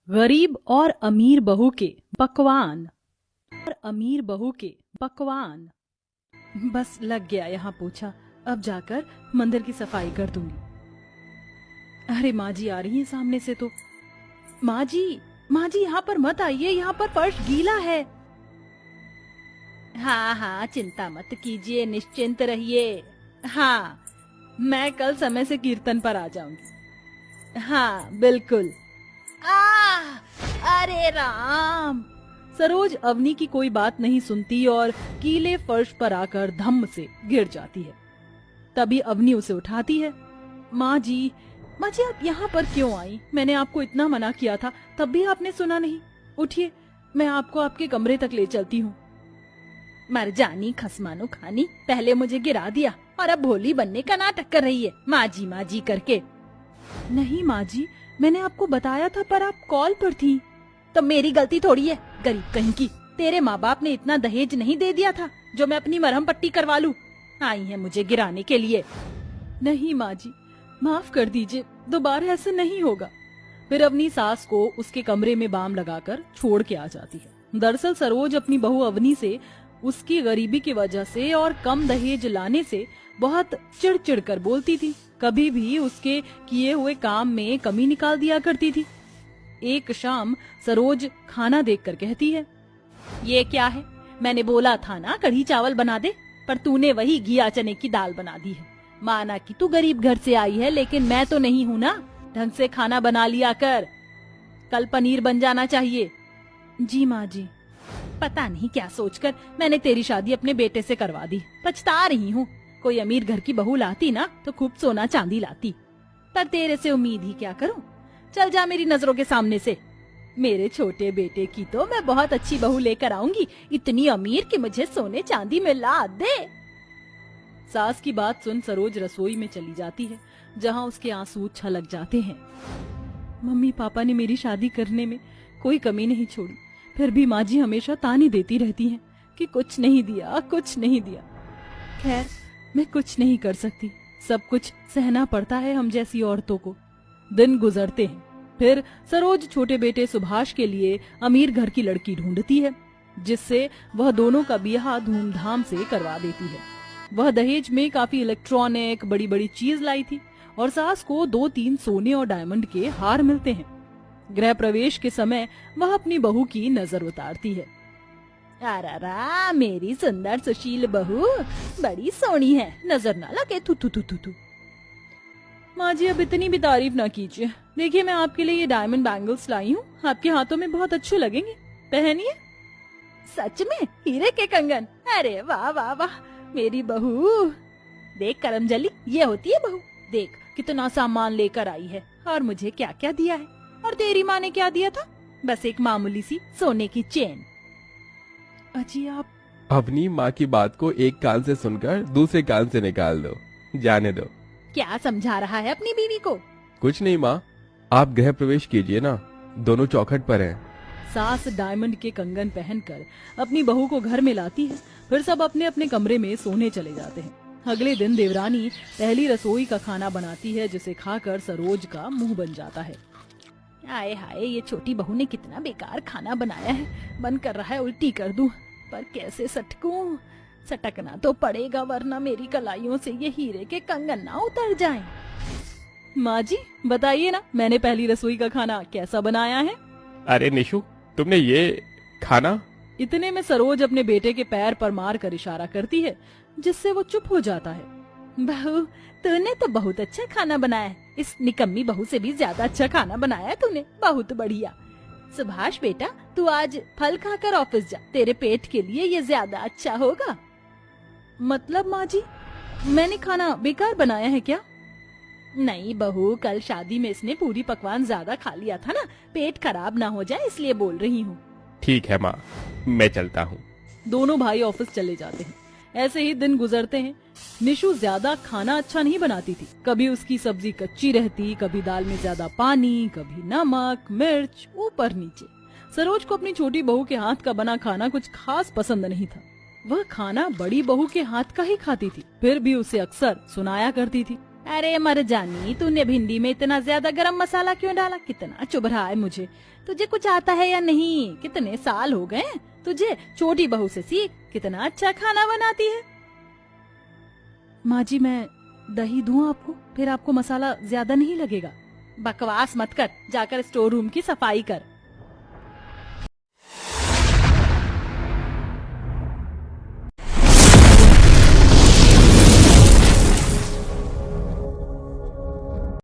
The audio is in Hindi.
गरीब और अमीर बहू के पकवान। और अमीर बहू के पकवान। बस लग गया यहाँ पोछा, अब जाकर मंदिर की सफाई कर दूंगी। अरे माँ जी आ रही हैं सामने से तो। माँ जी यहाँ पर मत आइए, यहाँ पर फर्श गीला है। हाँ हाँ चिंता मत कीजिए, निश्चिंत रहिए। हाँ मैं कल समय से कीर्तन पर आ जाऊंगी। हाँ बिल्कुल। अरे राम। सरोज अवनी की कोई बात नहीं सुनती और गीले फर्श पर आकर धम्म से गिर जाती है। तभी अवनी उसे उठाती है। माँ जी आप यहाँ पर क्यों आई? मैंने आपको इतना मना किया था, तब भी आपने सुना नहीं। उठिए, मैं आपको आपके कमरे तक ले चलती हूँ। मर जानी खसमानो खानी, पहले मुझे गिरा दिया और अब भोली बनने का नाटक कर रही है माँ जी करके। नहीं माँ जी, मैंने आपको बताया था पर आप कॉल पर थी। तो मेरी गलती थोड़ी है, गरीब कहीं की। तेरे माँ बाप ने इतना दहेज नहीं दे दिया था जो मैं अपनी मरहम पट्टी करवा लूं। आई है मुझे गिराने के लिए। नहीं माँ जी, माफ कर दीजिए, दोबारा ऐसे नहीं होगा। फिर अपनी सास को उसके कमरे में बाम लगाकर छोड़ के आ जाती है। दरअसल सरोज अपनी बहू अवनी से उसकी गरीबी की वजह से और कम दहेज लाने से बहुत चिढ़ कर बोलती थी। कभी भी उसके किए हुए काम में कमी निकाल दिया करती थी। एक शाम सरोज खाना देखकर कहती है, ये क्या है? मैंने बोला था ना कढ़ी चावल बना दे, पर तूने वही घिया चने की दाल बना दी है। माना कि तू गरीब घर से आई है, लेकिन मैं तो नहीं हूँ ना। ढंग से खाना बना लिया कर, कल पनीर बन जाना चाहिए। जी माँ जी। पता नहीं क्या सोचकर मैंने तेरी शादी अपने बेटे से करवा दी, पछता रही हूँ। कोई अमीर घर की बहू लाती ना तो खूब सोना चांदी लाती, पर तेरे से उम्मीद ही क्या करूँ। चल जा मेरी नजरों के सामने से। मेरे छोटे बेटे की तो मैं बहुत अच्छी बहू लेकर आऊंगी, इतनी अमीर कि मुझे सोने चांदी में ला दे। सास की बात सुन सरोज रसोई में चली जाती है, जहाँ उसके आंसू छलक जाते हैं। मम्मी पापा ने मेरी शादी करने में कोई कमी नहीं छोड़ी, फिर भी माँ जी हमेशा ताने देती रहती हैं कि कुछ नहीं दिया, कुछ नहीं दिया। खैर मैं कुछ नहीं कर सकती, सब कुछ सहना पड़ता है हम जैसी औरतों को। दिन गुजरते हैं। फिर सरोज छोटे बेटे सुभाष के लिए अमीर घर की लड़की ढूंढती है, जिससे वह दोनों का ब्याह धूमधाम से करवा देती है। वह दहेज में काफी इलेक्ट्रॉनिक बड़ी बड़ी चीज लाई थी और सास को 2-3 सोने और डायमंड के हार मिलते हैं। गृह प्रवेश के समय वह अपनी बहू की नजर उतारती है। अरे मेरी सुंदर सुशील बहू बड़ी सोनी है, नजर ना लगे। थू थू थू थू थू। माँ जी अब इतनी भी तारीफ ना कीजिए। देखिए मैं आपके लिए ये डायमंड बैंगल्स लाई हूँ, आपके हाथों में बहुत अच्छे लगेंगे, पहनिए। सच में हीरे के कंगन? अरे वाह वाह वाह मेरी बहू। देख करमजली, ये होती है बहू। देख कितना सामान लेकर आई है और मुझे क्या क्या दिया है। और तेरी माँ ने क्या दिया था? बस एक मामूली सी सोने की चेन। अजी आप। अपनी माँ की बात को एक कान से सुनकर दूसरे कान से निकाल दो, जाने दो। क्या समझा रहा है अपनी बीवी को? कुछ नहीं माँ, आप गृह प्रवेश कीजिए ना, दोनों चौखट पर हैं। सास डायमंड के कंगन पहनकर अपनी बहू को घर में लाती है। फिर सब अपने अपने कमरे में सोने चले जाते हैं। अगले दिन देवरानी पहली रसोई का खाना बनाती है, जिसे खाकर सरोज का मुंह बन जाता है। आए हाय, ये छोटी बहू ने कितना बेकार खाना बनाया है। मन कर रहा है उल्टी कर दूं, पर कैसे सटकूं? सटकना तो पड़ेगा, वरना मेरी कलाइयों से ये हीरे के कंगन ना उतर जाएं। माँ जी बताइए ना, मैंने पहली रसोई का खाना कैसा बनाया है? अरे निशु, तुमने ये खाना? इतने में सरोज अपने बेटे के पैर पर मार कर इशारा करती है, जिससे वो चुप हो जाता है। बहू तूने तो बहुत अच्छा खाना बनाया है, इस निकम्मी बहू से भी ज्यादा अच्छा खाना बनाया है तूने, बहुत बढ़िया। सुभाष बेटा तू आज फल खाकर ऑफिस जा, तेरे पेट के लिए ये ज्यादा अच्छा होगा। मतलब माँ जी मैंने खाना बेकार बनाया है क्या? नहीं बहू, कल शादी में इसने पूरी पकवान ज्यादा खा लिया था ना, पेट खराब ना हो जाए इसलिए बोल रही हूँ। ठीक है माँ, मैं चलता हूँ। दोनों भाई ऑफिस चले जाते हैं। ऐसे ही दिन गुजरते हैं। निशु ज्यादा खाना अच्छा नहीं बनाती थी, कभी उसकी सब्जी कच्ची रहती, कभी दाल में ज्यादा पानी, कभी नमक मिर्च ऊपर नीचे। सरोज को अपनी छोटी बहू के हाथ का बना खाना कुछ खास पसंद नहीं था। वह खाना बड़ी बहू के हाथ का ही खाती थी, फिर भी उसे अक्सर सुनाया करती थी, अरे मर जानी, तूने भिंडी में इतना ज्यादा गरम मसाला क्यों डाला? कितना चुभ रहा है मुझे। तुझे कुछ आता है या नहीं? कितने साल हो गए तुझे? छोटी बहू से सीख, कितना अच्छा खाना बनाती है। माँ जी, मैं दही दूं आपको? फिर आपको मसाला ज्यादा नहीं लगेगा? बकवास मत कर, जाकर स्टोर रूम की सफाई कर।